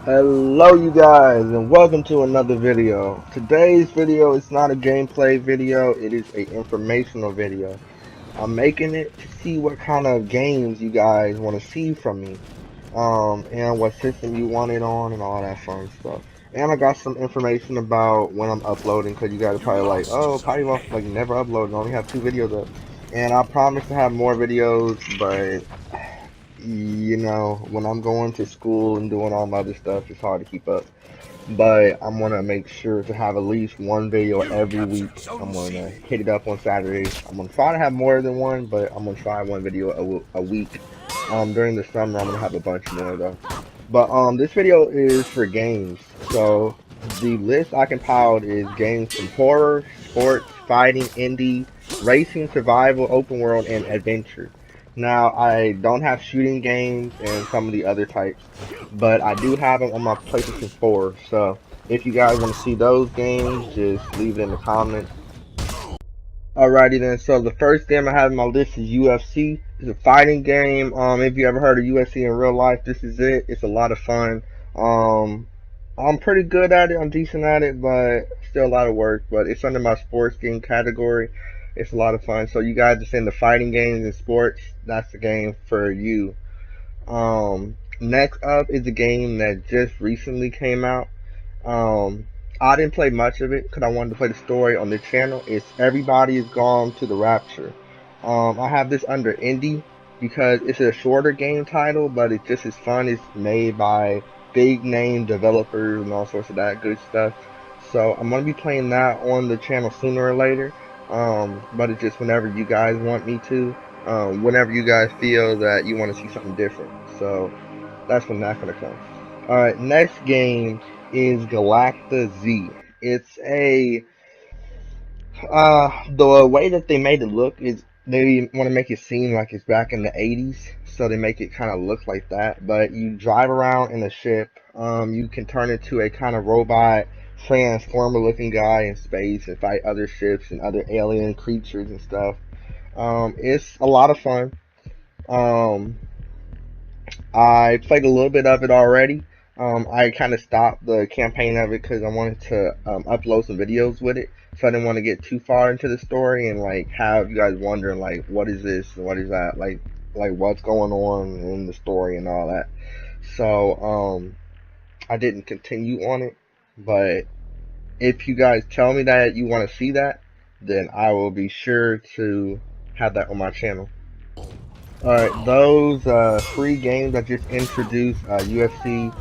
Hello you guys and welcome to another video. Today's video is not a gameplay video, it is a informational video. I'm making it to see what kind of games you guys want to see from me. And what system you want it on and all that fun stuff. And I got some information about when I'm uploading because you guys are probably like, oh, probably won't like never upload, only have 2 videos up. And I promise to have more videos, but when I'm going to school and doing all my other stuff, it's hard to keep up. But I'm gonna make sure to have at least one video every week. I'm gonna hit it up on Saturdays. I'm gonna try to have more than one, but I'm gonna try one video a week. During the summer, I'm gonna have a bunch more though. But this video is for games. So the list I compiled is games from horror, sports, fighting, indie, racing, survival, open world, and adventure. Now I don't have shooting games and some of the other types, but I do have them on my PlayStation 4. So if you guys want to see those games, just leave it in the comments. Alrighty then, so the first game I have on my list is UFC. It's a fighting game. If you ever heard of UFC in real life, this is it. It's a lot of fun. Um, I'm pretty good at it. I'm decent at it, but still a lot of work. But it's under my sports game category. It's a lot of fun. So you guys are in the fighting games and sports. That's the game for you. Next up is a game that just recently came out. Um, I didn't play much of it because I wanted to play the story on the channel. It's Everybody is Gone to the Rapture. I have this under indie because it's a shorter game title, but it's just as fun. It's made by big name developers and all sorts of that good stuff. So I'm gonna be playing that on the channel sooner or later. But it's just whenever you guys want me to. Whenever you guys feel that you want to see something different. So that's when that's gonna come. Alright, next game is Galacta Z. It's the way that they made it look is they want to make it seem like it's back in the 80s, so they make it kind of look like that. But you drive around in a ship. You can turn into a kind of robot, transformer looking guy in space and fight other ships and other alien creatures and stuff. It's a lot of fun. Um, I played a little bit of it already. I kind of stopped the campaign of it because I wanted to upload some videos with it, so I didn't want to get too far into the story and like have you guys wondering like what is this and what is that, like what's going on in the story and all that. So I didn't continue on it, but if you guys tell me that you want to see that, then I will be sure to have that on my channel. Alright, those free games I just introduced, UFC,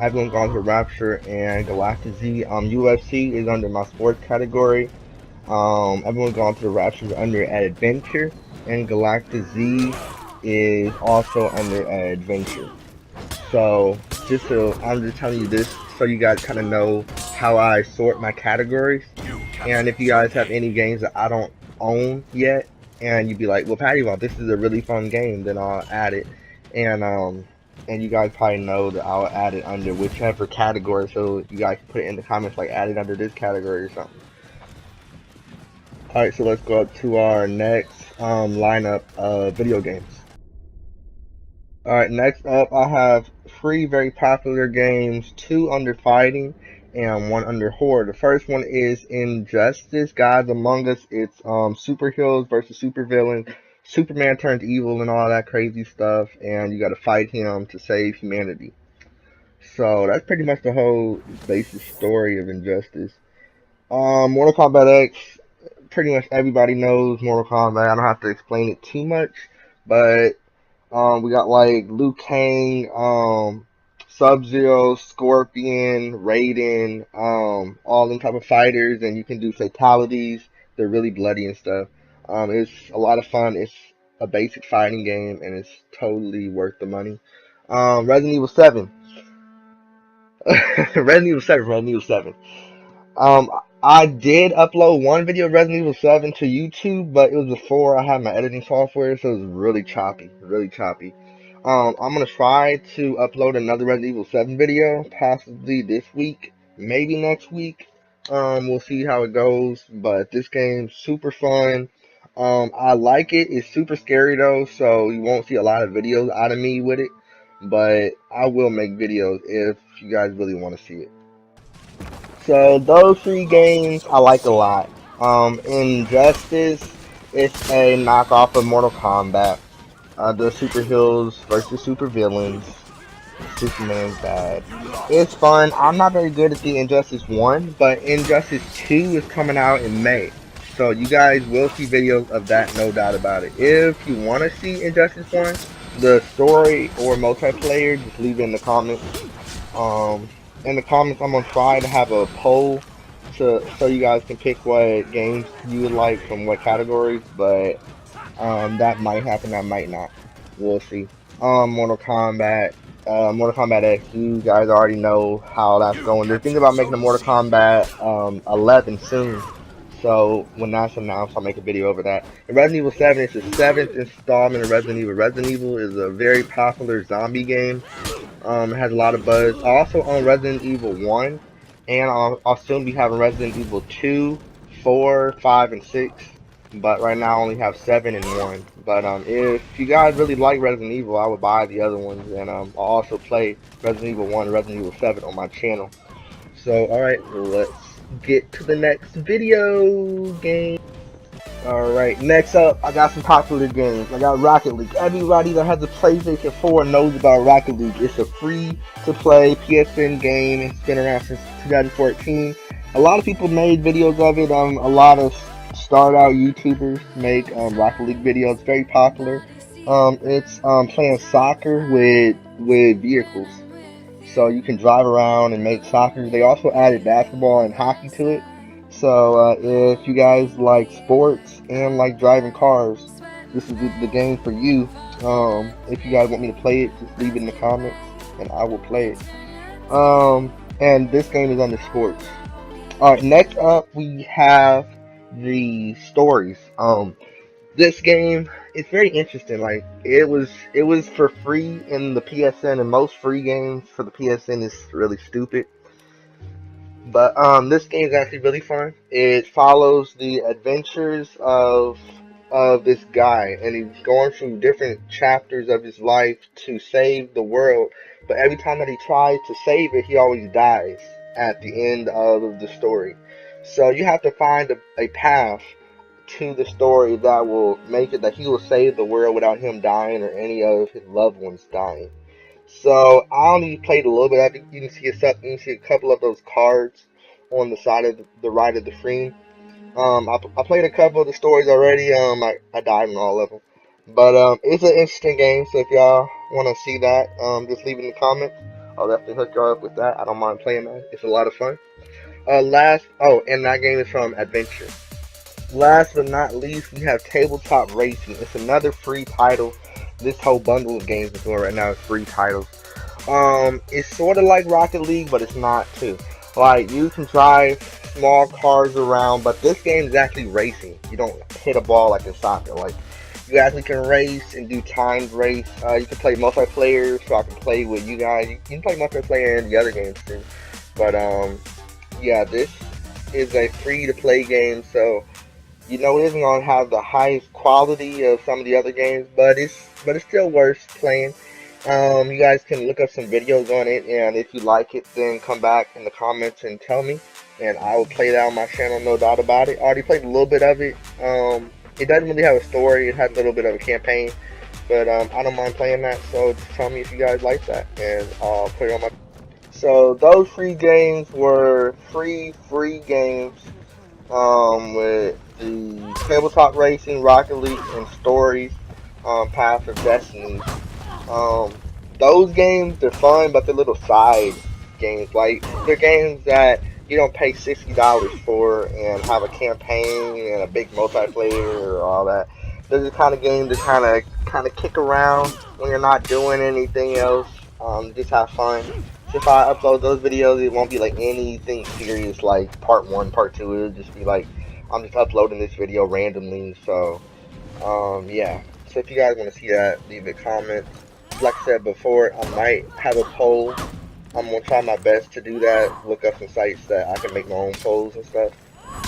Everyone Gone to Rapture, and Galactic Z. UFC is under my sports category. Everyone Gone to the Rapture is under Adventure, and Galactic Z is also under Adventure. So, I'm just telling you this so you guys kind of know how I sort my categories. And if you guys have any games that I don't own yet, and you'd be like, well, Patty, well, this is a really fun game, then I'll add it. And you guys probably know that I'll add it under whichever category, so you guys can put it in the comments, like, add it under this category or something. Alright, so let's go up to our next lineup of video games. Alright, next up I have 3 very popular games, 2 under fighting and 1 under horror. The first one is Injustice, Gods Among Us. It's superheroes versus supervillains. Superman turns evil and all that crazy stuff, and you gotta fight him to save humanity. So that's pretty much the whole basic story of Injustice. Mortal Kombat X, pretty much everybody knows Mortal Kombat. I don't have to explain it too much, but we got like Liu Kang, Sub-Zero, Scorpion, Raiden, all them type of fighters, and you can do fatalities. They're really bloody and stuff. It's a lot of fun. It's a basic fighting game, and it's totally worth the money. Resident Evil 7. Resident Evil 7, Resident Evil 7. Um, I did upload one video of Resident Evil 7 to YouTube, but it was before I had my editing software, so it was really choppy, really choppy. I'm gonna try to upload another Resident Evil 7 video, possibly this week, maybe next week. We'll see how it goes, but this game's super fun. I like it. It's super scary though, so you won't see a lot of videos out of me with it. but I will make videos if you guys really want to see it. So those three games I like a lot. Injustice is a knockoff of Mortal Kombat. The superheroes versus supervillains. Superman's bad. It's fun. I'm not very good at the Injustice 1, but Injustice 2 is coming out in May. So you guys will see videos of that, no doubt about it. If you want to see Injustice 1, the story or multiplayer, just leave it in the comments. Um, in the comments, I'm gonna try to have a poll so you guys can pick what games you would like from what categories, but that might happen, that might not. We'll see. Mortal Kombat X, you guys already know how that's going. They're thinking about making a Mortal Kombat 11 soon. So when that's announced, I'll make a video over that. And Resident Evil 7 is the 7th installment of Resident Evil. Resident Evil is a very popular zombie game. It has a lot of buzz. I also own Resident Evil 1, and I'll soon be having Resident Evil 2, 4, 5, and 6. But right now I only have 7 and 1. But if you guys really like Resident Evil, I would buy the other ones, and I'll also play Resident Evil 1 and Resident Evil 7 on my channel. So alright, let's get to the next video game. Alright, next up, I got some popular games. I got Rocket League. Everybody that has a PlayStation 4 knows about Rocket League. It's a free-to-play PSN game. It's been around since 2014. A lot of people made videos of it. A lot of start-out YouTubers make Rocket League videos. It's very popular. It's playing soccer with vehicles. So you can drive around and make soccer. They also added basketball and hockey to it. So if you guys like sports and like driving cars, this is the game for you. If you guys want me to play it, just leave it in the comments and I will play it. And this game is under sports. Alright, next up we have the stories. This game is very interesting. Like it was for free in the PSN, and most free games for the PSN is really stupid. But this game is actually really fun. It follows the adventures of this guy, and he's going through different chapters of his life to save the world. But every time that he tries to save it, he always dies at the end of the story. So you have to find a path to the story that will make it that he will save the world without him dying or any of his loved ones dying. So I only played a little bit of it. You can see a couple of those cards on the side of the right of the screen. I played a couple of the stories already. I died in all of them, but it's an interesting game. So if y'all want to see that, just leave it in the comments. I'll definitely hook y'all up with that. I don't mind playing that. It's a lot of fun. And that game is from Adventure. Last but not least, we have Tabletop Racing. It's another free title. This whole bundle of games is doing right now is free titles. It's sort of like Rocket League, but it's not too. Like, you can drive small cars around, but this game is actually racing. You don't hit a ball like in soccer. Like, you actually can race and do timed race. You can play multiplayer, so I can play with you guys. You can play multiplayer in the other games too. But yeah, this is a free-to-play game, so you know it isn't going to have the highest quality of some of the other games, but it's still worth playing. You guys can look up some videos on it, and if you like it, then come back in the comments and tell me, and I will play that on my channel, no doubt about it. I already played a little bit of it. It doesn't really have a story. It has a little bit of a campaign, but I don't mind playing that, so just tell me if you guys like that, and I'll put it on my... So those free games were free games with the Tabletop Racing, Rocket League, and Stories, Path of Destiny. Those games, they're fun, but they're little side games. Like, they're games that you don't pay $60 for and have a campaign and a big multiplayer or all that. They're the kind of games that kind of kick around when you're not doing anything else. Just have fun. So if I upload those videos, it won't be like anything serious like part 1, part 2. It'll just be like, I'm just uploading this video randomly. So, yeah. So if you guys want to see that, leave a comment. Like I said before, I might have a poll. I'm going to try my best to do that. Look up some sites that I can make my own polls and stuff.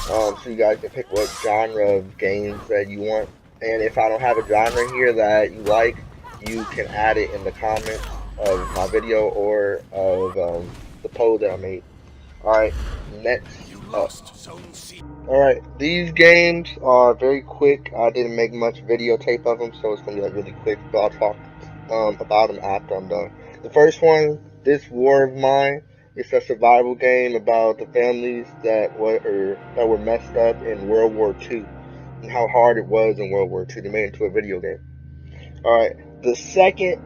So you guys can pick what genre of games that you want. And if I don't have a genre here that you like, you can add it in the comments. of my video or of the poll that I made. Alright, next up. Alright, these games are very quick. I didn't make much videotape of them, so it's going to be like really quick, but I'll talk about them after I'm done. The first one, This War of Mine, it's a survival game about the families that were messed up in World War II and how hard it was in World War II. They made it into a video game. Alright, the second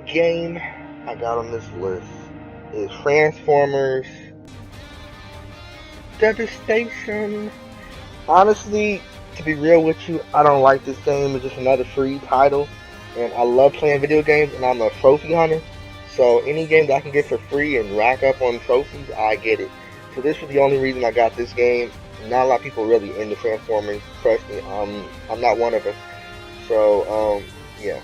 game I got on this list is Transformers Devastation. Honestly, to be real with you, I don't like this game. It's just another free title, and I love playing video games, and I'm a trophy hunter. So any game that I can get for free and rack up on trophies, I get it. So this was the only reason I got this game. Not a lot of people really into Transformers. Trust me, I'm not one of them. So yeah.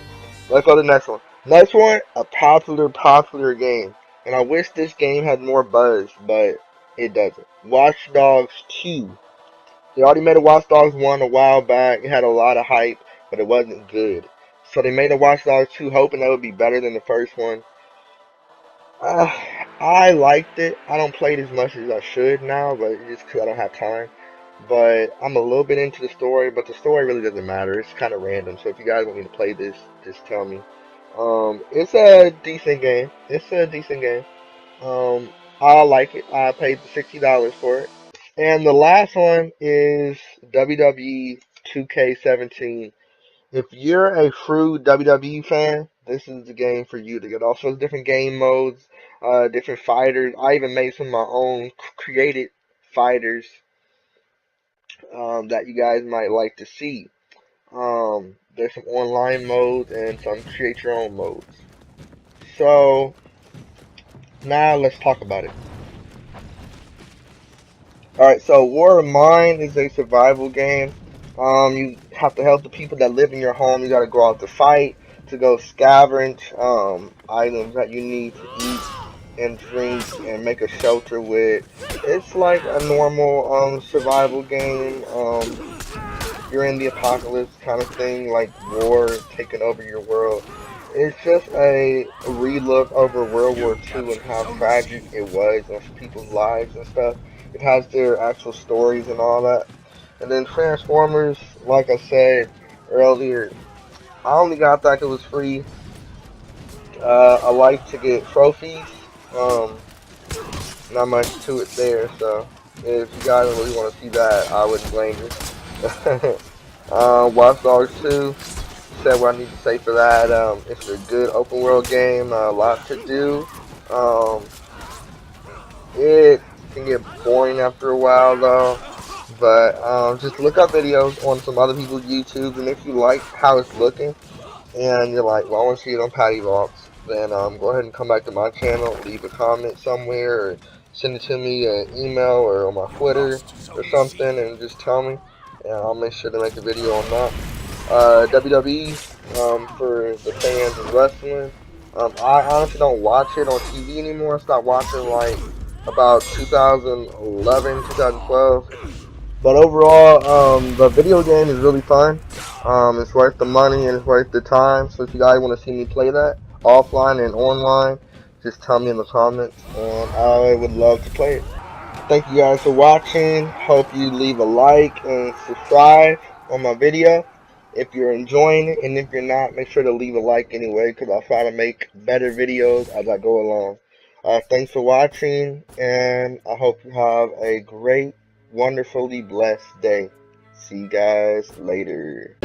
Let's go to the next one. Next one, a popular game, and I wish this game had more buzz, but it doesn't. Watch Dogs 2. They already made a Watch Dogs 1 a while back. It had a lot of hype, but it wasn't good. So they made a Watch Dogs 2 hoping that would be better than the first one. I liked it. I don't play it as much as I should now, but just because I don't have time. But I'm a little bit into the story, but the story really doesn't matter. It's kind of random. So if you guys want me to play this, just tell me. It's a decent game. I like it. I paid $60 for it. And the last one is WWE 2K17. If you're a true WWE fan, this is the game for you to get. Also, different game modes, different fighters. I even made some of my own created fighters that you guys might like to see. There's some online modes and some create your own modes. So now let's talk about it. Alright, so War of Mine is a survival game. You have to help the people that live in your home. You gotta go out to fight, to go scavenge items that you need to eat and drink and make a shelter with. It's like a normal survival game. You're in the apocalypse kind of thing, like war taking over your world. It's just a relook over World War II and how tragic it was on people's lives and stuff. It has their actual stories and all that. And then Transformers, like I said earlier, I only got that 'cause it was free. I like to get trophies. Not much to it there, so if you guys really want to see that, I wouldn't blame you. Watch Dogs 2, said what I need to say for that. It's a good open world game, a lot to do. It can get boring after a while though, but just look up videos on some other people's YouTube, and if you like how it's looking, and you're like, well, I want to see it on Patty Vaults, then go ahead and come back to my channel, leave a comment somewhere, or send it to me an email or on my Twitter or something, and just tell me, and I'll make sure to make a video on that. WWE, for the fans of wrestling. I honestly don't watch it on TV anymore. I stopped watching like about 2011, 2012. But overall, the video game is really fun. It's worth the money and it's worth the time. So if you guys want to see me play that offline and online, just tell me in the comments, and I would love to play it. Thank you guys for watching. Hope you leave a like and subscribe on my video if you're enjoying it, and if you're not, make sure to leave a like anyway, because I'll try to make better videos as I go along. Thanks for watching, and I hope you have a great, wonderfully blessed day. See you guys later.